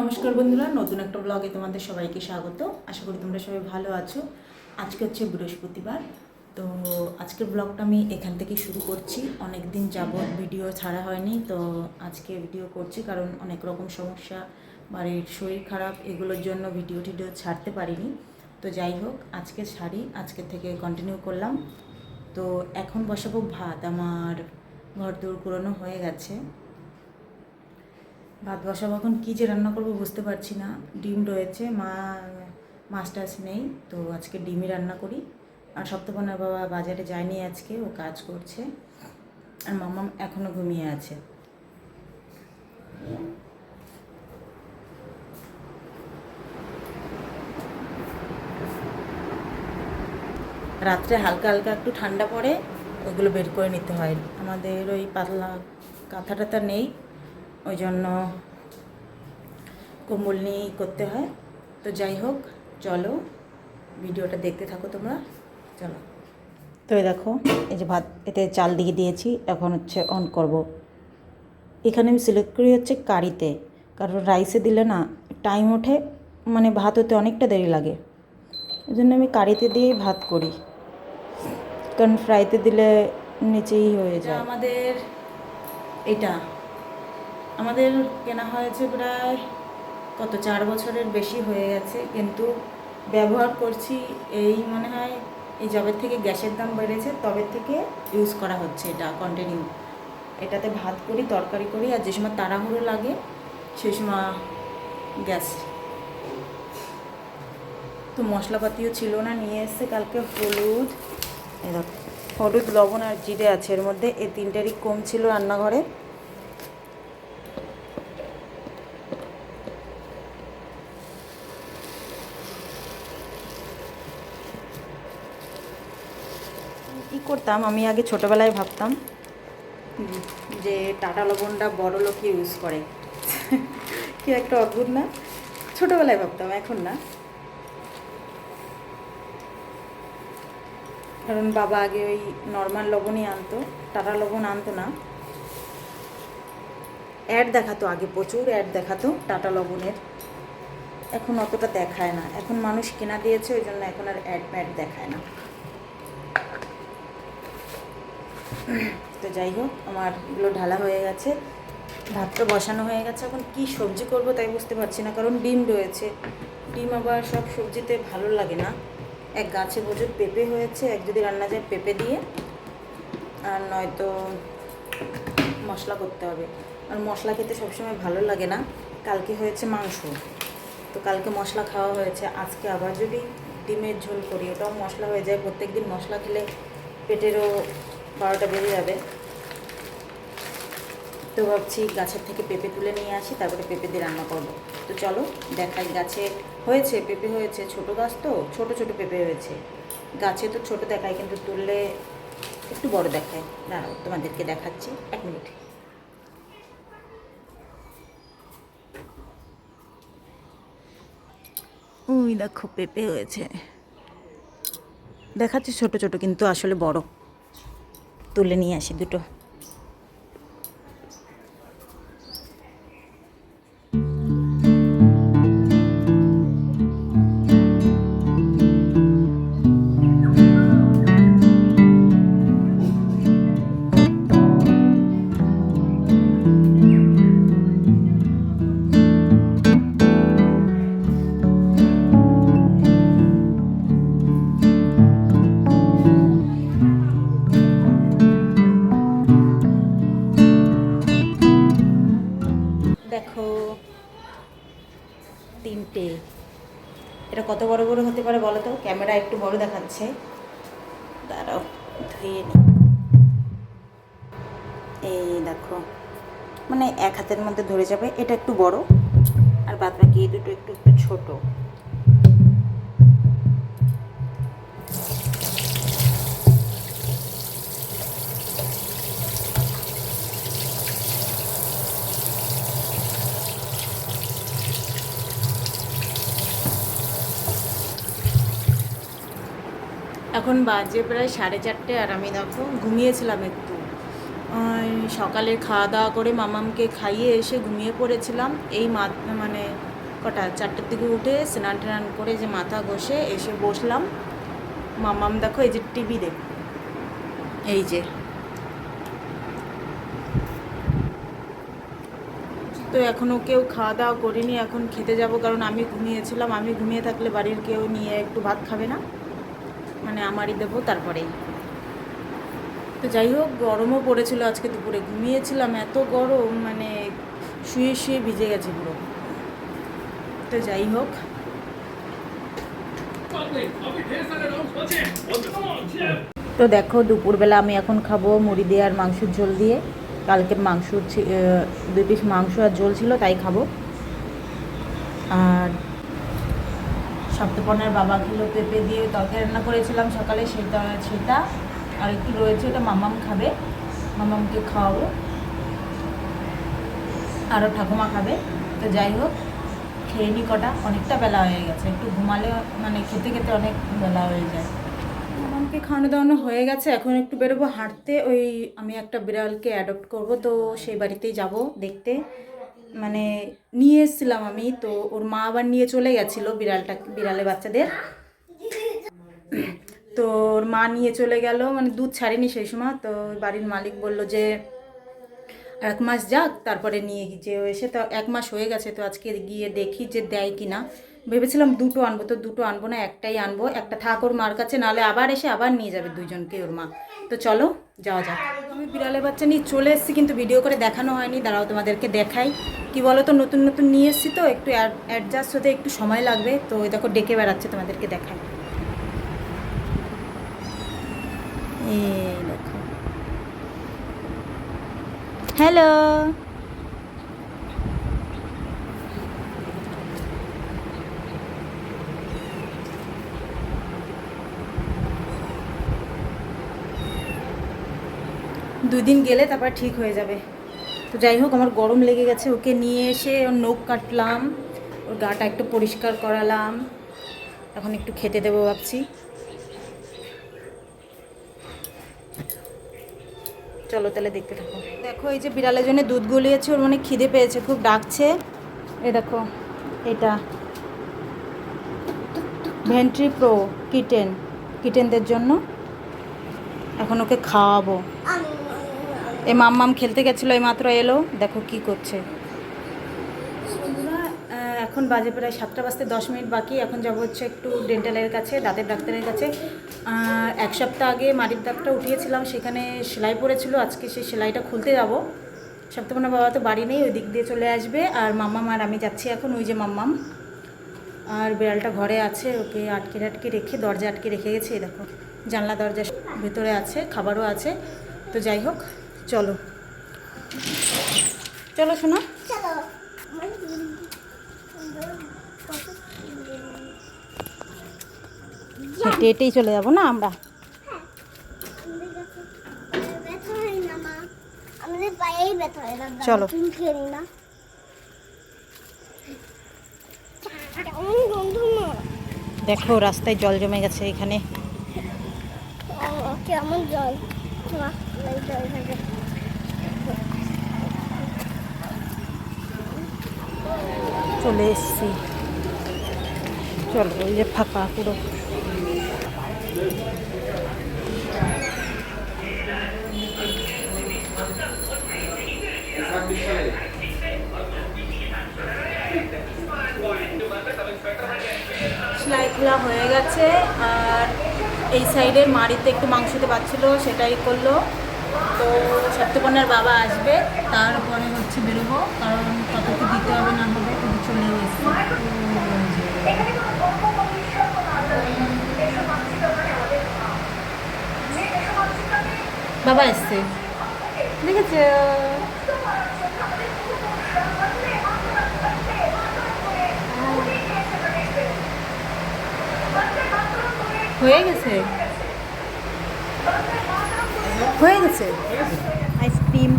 নমস্কার বন্ধুরা, নতুন একটা ব্লগে তোমাদের সবাইকে স্বাগত। আশা করি তোমরা সবাই ভালো আছো। আজকে হচ্ছে বৃহস্পতিবার, তো আজকের ব্লগটা আমি এখান থেকে শুরু করছি। অনেক দিন যাবৎ ভিডিও ছাড়া হয়নি, তো আজকে ভিডিও করছি কারণ অনেক রকম সমস্যা, বাড়ির শরীর খারাপ, এগুলোর জন্য ভিডিও ছাড়তে পারিনি। তো যাই হোক, আজকে ছাড়ি, আজকে থেকে কন্টিনিউ করলাম। তো এখন বসাবো ভাত। আমার ঘর দৌড় পুরনো হয়ে গেছে, ভাত বসাবো। এখন কী যে রান্না করবো বুঝতে পারছি না। ডিম রয়েছে, মাছ টাছ নেই, তো আজকে ডিমই রান্না করি। আর সপ্তপর্ণার বাবা বাজারে যায়নি আজকে, ও কাজ করছে। আর মাম্মাম এখনও ঘুমিয়ে আছে। রাত্রে হালকা হালকা একটু ঠান্ডা পড়ে, ওইগুলো বের করে নিতে হয়। আমাদের ওই পাতলা কাঁথা টাথা নেই, ওই জন্য কম্বল নিয়েই করতে হয়। তো যাই হোক, চলো ভিডিওটা দেখতে থাকো তোমরা, চলো। তো এই দেখো, এই যে ভাত এতে চাল দিয়ে দিয়েছি, এখন হচ্ছে অন করব। এখানে আমি সিলেক্ট করি হচ্ছে কারিতে, কারণ রাইসে দিলে না টাইম ওঠে, মানে ভাত হতে অনেকটা দেরি লাগে। ওই জন্য আমি কারিতে দিয়েই ভাত করি, কারণ ফ্রাইতে দিলে নিচেই হয়ে যায়। এটা আমাদের কেনা হয়েছে প্রায় 4 বছরের বেশি হয়ে গেছে, কিন্তু ব্যবহার করছি এই মনে হয় এই যবে থেকে গ্যাসের দাম বেড়েছে তবে থেকে ইউজ করা হচ্ছে এটা কন্টিনিউ। এটাতে ভাত করি, তরকারি করি, আর যে সময় তাড়াহুড়ো লাগে সেই সময় গ্যাস। তো মশলাপাতিও ছিল না, নিয়ে এসছে কালকে হলুদ, হলুদ, লবণ আর জিরে আছে এর মধ্যে, এই তিনটারই কম ছিল রান্নাঘরে। কী করতাম আমি আগে ছোটোবেলায় ভাবতাম যে টাটা লবণটা বড় লোক ইউজ করে, কি একটা অদ্ভুত না? ছোটোবেলায় ভাবতাম, এখন না। কারণ বাবা আগে ওই নর্মাল লবণই আনতো, টাটা লবণ আনতো না। অ্যাড দেখাতো আগে, প্রচুর অ্যাড দেখাতো টাটা লবণের, এখন অতটা দেখায় না। এখন মানুষ কেনা দিয়েছে, ওই জন্য এখন আর অ্যাড দেখায় না। তো যাই হোক, আমার এগুলো ঢালা হয়ে গেছে, ভাতটা বসানো হয়ে গেছে। এখন কি সবজি করব তাই বুঝতে পারছি না, কারণ ডিম রয়েছে। ডিম আবার সব সবজিতে ভালো লাগে না। এক গাছে প্রচুর পেঁপে হয়েছে, এক যদি রান্না যায় পেঁপে দিয়ে, আর নয়তো মশলা করতে হবে। আর মশলা খেতে সবসময় ভালো লাগে না। কালকে হয়েছে মাংস, তো কালকে মশলা খাওয়া হয়েছে, আজকে আবার যদি ডিমের ঝোল করি ওটাও মশলা হয়ে যায়। প্রত্যেক দিন মশলা খেলে পেটেরও 12টা বেজে যাবে। তো ভাবছি গাছের থেকে পেঁপে তুলে নিয়ে আসি, তারপরে পেঁপে দিয়ে রান্না করবো। তো চলো দেখাই। গাছে হয়েছে পেঁপে, হয়েছে, ছোটো গাছ তো, ছোটো ছোটো পেঁপে হয়েছে। গাছে তো ছোটো দেখায়, কিন্তু তুললে একটু বড় দেখায়। দাঁড়াও তোমাদেরকে দেখাচ্ছি, 1 মিনিট। ওই দেখো পেঁপে হয়েছে, দেখাচ্ছি ছোটো ছোটো, কিন্তু আসলে বড়। তুলে নিয়ে আসি দুটো। দেখো 3টে। এটা কত বড় বড় হতে পারে বলো তো? ক্যামেরা একটু বড় দেখাচ্ছে, দাঁড়াও ধুয়ে নি। এই দেখো, মানে এক হাতের মধ্যে ধরে যাবে। এটা একটু বড়, আর বাদ বাকি এই দুটো একটু একটু ছোট। এখন বাজে প্রায় 4:30, আর আমি দেখো ঘুমিয়েছিলাম একটু। সকালে খাওয়া দাওয়া করে মামামকে খাইয়ে এসে ঘুমিয়ে পড়েছিলাম। এই মানে কটা 4টের দিকে উঠে স্নান টান করে যে মাথা ঘষে এসে বসলাম। মাম্মাম দেখো এই যে টিভি দেখ, এই যে তো এখনও কেউ খাওয়া দাওয়া করিনি, এখন খেতে যাব, কারণ আমি ঘুমিয়েছিলাম। আমি ঘুমিয়ে থাকলে বাড়ির কেউ নিয়ে একটু ভাত খাবে না, মানে আমারই দেবো তারপরেই। তো যাই হোক, গরমও পড়েছিল আজকে দুপুরে, ঘুমিয়েছিলাম এত গরম, মানে শুয়ে শুয়ে ভিজে গেছে পুরো। তো যাই হোক, তো দেখো দুপুরবেলা আমি এখন খাবো মুড়ি দিয়ে আর মাংসের ঝোল দিয়ে। কালকের মাংস 2 পিস মাংস আর ঝোল ছিল, তাই খাবো। আর সপ্তপর্ণার বাবা খেলো পেঁপে দিয়ে তরকারি রান্না করেছিলাম সকালে, সেটা আর একটু রয়েছে, ওটা মামাম খাবে, মামামকে খাওয়াবো, আরও ঠাকুমা খাবে। তো যাই হোক, খেয়ে নি, কটা অনেকটা বেলা হয়ে গেছে, একটু ঘুমালে মানে খেতে খেতে অনেক বেলা হয়ে যায়। মামামকে খাওয়ানো দাওয়ানো হয়ে গেছে, এখন একটু বেরোবো হাঁটতে। ওই আমি একটা বিড়ালকে অ্যাডপ্ট করব, তো সেই বাড়িতেই যাব দেখতে, মানে নিয়ে এসেছিলাম আমি, তো ওর মা আবার নিয়ে চলে গেছিলো বিড়ালের বাচ্চাদের। তো ওর মা নিয়ে চলে গেল, মানে দুধ ছাড়েনি সেই সময়। তো বাড়ির মালিক বলল যে 1 মাস যাক, তারপরে নিয়ে যে এসে, তো 1 মাস হয়ে গেছে। তো আজকে গিয়ে দেখি যে দেয় কি না। ভেবেছিলাম 2টো আনবো, তো 2টো আনবো না, একটাই আনবো, একটা থাক ওর মার কাছে, নাহলে আবার এসে আবার নিয়ে যাবে 2জনকে ওর মা। তো চলো যাওয়া যাক। আমি বিড়ালের বাচ্চা নিয়ে চলে এসেছি, কিন্তু ভিডিও করে দেখানো হয়নি, দাঁড়াও তোমাদেরকে দেখাই। কি বলো তো, নতুন নতুন নিয়ে এসেছি তো একটু অ্যাডজাস্ট হতে একটু সময় লাগবে। তো ওই দেখো ডেকে বেড়াচ্ছে, তোমাদেরকে দেখাই। এই দেখো, হ্যালো। দুদিন গেলে তারপর ঠিক হয়ে যাবে। তো যাই হোক, আমার গরম লেগে গেছে, ওকে নিয়ে এসে ওর নখ কাটলাম, ওর গাটা একটু পরিষ্কার করালাম, এখন একটু খেতে দেবো ভাবছি। চলো তাহলে দেখতে থাকো। দেখো এই যে বিড়ালের জন্য দুধ গলিয়েছে, ওর মানে খিদে পেয়েছে, খুব ডাকছে। এই দেখো, এটা ভেন্ট্রি প্রো কিটেনদের জন্য, এখন ওকে খাওয়াবো। এই মাম্মাম খেলতে গেছিলো, এই মাত্র এলো, দেখো কি করছে। এখন বাজে প্রায় 7টা বাজতে 10 মিনিট বাকি। এখন যাবো হচ্ছে একটু ডেন্টালের কাছে, দাঁতের ডাক্তারের কাছে। 1 সপ্তাহ আগে মাড়ির দাগটা উঠিয়েছিলাম, সেখানে সেলাই পড়েছিল, আজকে সেই সেলাইটা খুলতে যাবো। সপ্তপর্ণা বাবা তো বাড়ি নেই, ওই দিক দিয়ে চলে আসবে। আর মাম্মাম আর আমি যাচ্ছি এখন, ওই যে মাম্মাম আর বিড়ালটা ঘরে আছে, ওকে আটকে রেখে, দরজা আটকে রেখে গেছে। দেখো জানলা দরজা ভেতরে আছে, খাবারও আছে। তো যাই হোক, চলো চলো শোনো, হেঁটে হেঁটেই চলে যাবো না আমরা। চলো দেখো রাস্তায় জল জমে গেছে এখানে, কেমন জল, চলে এসছি। চলো, ওই যে ফাঁকা পুরো। সেলাই খোলা হয়ে গেছে, আর এই সাইডের মাড়িতে একটু মাংসতে পাচ্ছিলো, সেটাই করলো। তো সপ্তপর্ণার বাবা আসবে, তারপরে হচ্ছে বেরোবো, কারণ কত কি দিতে হবে না হবে, কিন্তু চলেও এসছে। বাবা এসছে, দেখেছে, হয়ে গেছে আইসক্রিম।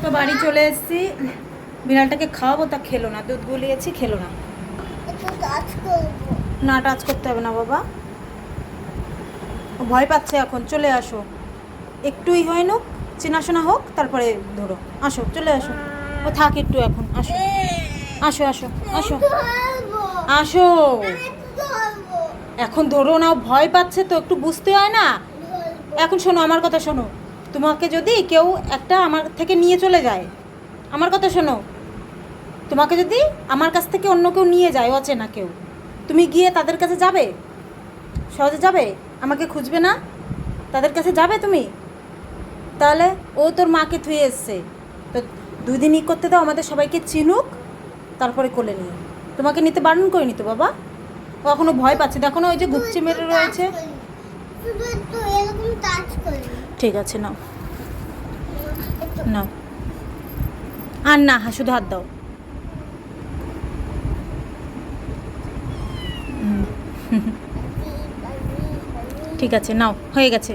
তো বাড়ি চলে এসেছি, বিড়ালটাকে খাওয়াবো, তা খেলো না, দুধ গুলিয়েছি খেলো না। না টাচ করতে হবে না বাবা, ভয় পাচ্ছে এখন, চলে আসো। একটুই হয় না, চেনাশোনা হোক, তারপরে ধরো। আসো, চলে আসো। ও থাক একটু এখন, আসো আসো আসো আসো আসো। এখন ধরো না, ও ভয় পাচ্ছে তো, একটু বুঝতে হয় না। এখন শোনো আমার কথা শোনো, তোমাকে যদি কেউ একটা আমার থেকে নিয়ে চলে যায়, আমার কথা শোনো, তোমাকে যদি আমার কাছ থেকে অন্য কেউ নিয়ে যায়, অচেনা কেউ, তুমি গিয়ে তাদের কাছে যাবে? সহজে যাবে? আমাকে খুঁজবে না? তাদের কাছে যাবে তুমি? তাহলে ও তোর মাকে থুয়ে এসছে, তো 2 দিন করতে দাও, আমাদের সবাইকে চিনুক, তারপরে কোলে নিয়ে। তোমাকে নিতে বারণ করিনি তো বাবা। ও এখনো ভয় পাচ্ছে, দেখো না ওই যে গুপচি মেরে রয়েছে। ঠিক আছে, নাও নাও। আর না, শুধু হাত দাও। ঠিক আছে, নাও, হয়ে গেছে।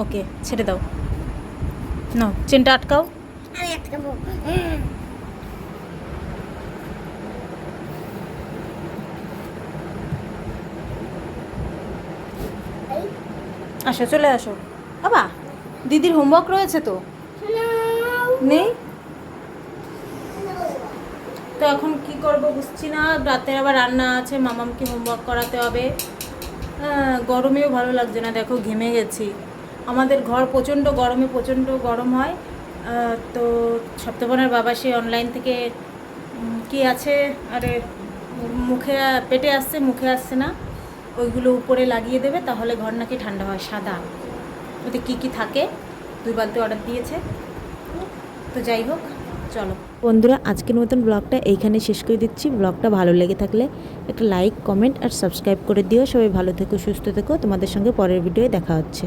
ওকে, ছেড়ে দাও। নাও, চেনটা আটকাও। আমি আটকাবো। আসো, চলে আসো বাবা। দিদির হোমওয়ার্ক রয়েছে তো? নেই তো এখন কি করব বুঝছি না। রাতের আবার রান্না আছে, মামামকে হোমওয়ার্ক করাতে হবে। গরমেও ভালো লাগছে না, দেখো ঘেমে গেছি। আমাদের ঘর প্রচণ্ড গরমে, প্রচণ্ড গরম হয়। তো সপ্তপনার বাবা সে অনলাইন থেকে কি আছে, আরে মুখে পেটে আসছে, মুখে আসছে না, ওইগুলো উপরে লাগিয়ে দেবে, তাহলে ঘর নাকি ঠান্ডা হয়। সাদা ওতে কী কী থাকে, 2 বালতি অর্ডার দিয়েছে। তো যাই হোক, চলো বন্ধুরা, আজকের মতন ব্লগটা এইখানে শেষ করে দিচ্ছি। ব্লগটা ভালো লেগে থাকলে একটা লাইক, কমেন্ট আর সাবস্ক্রাইব করে দিও। সবাই ভালো থেকো, সুস্থ থেকো। তোমাদের সঙ্গে পরের ভিডিওয়ে দেখা হচ্ছে।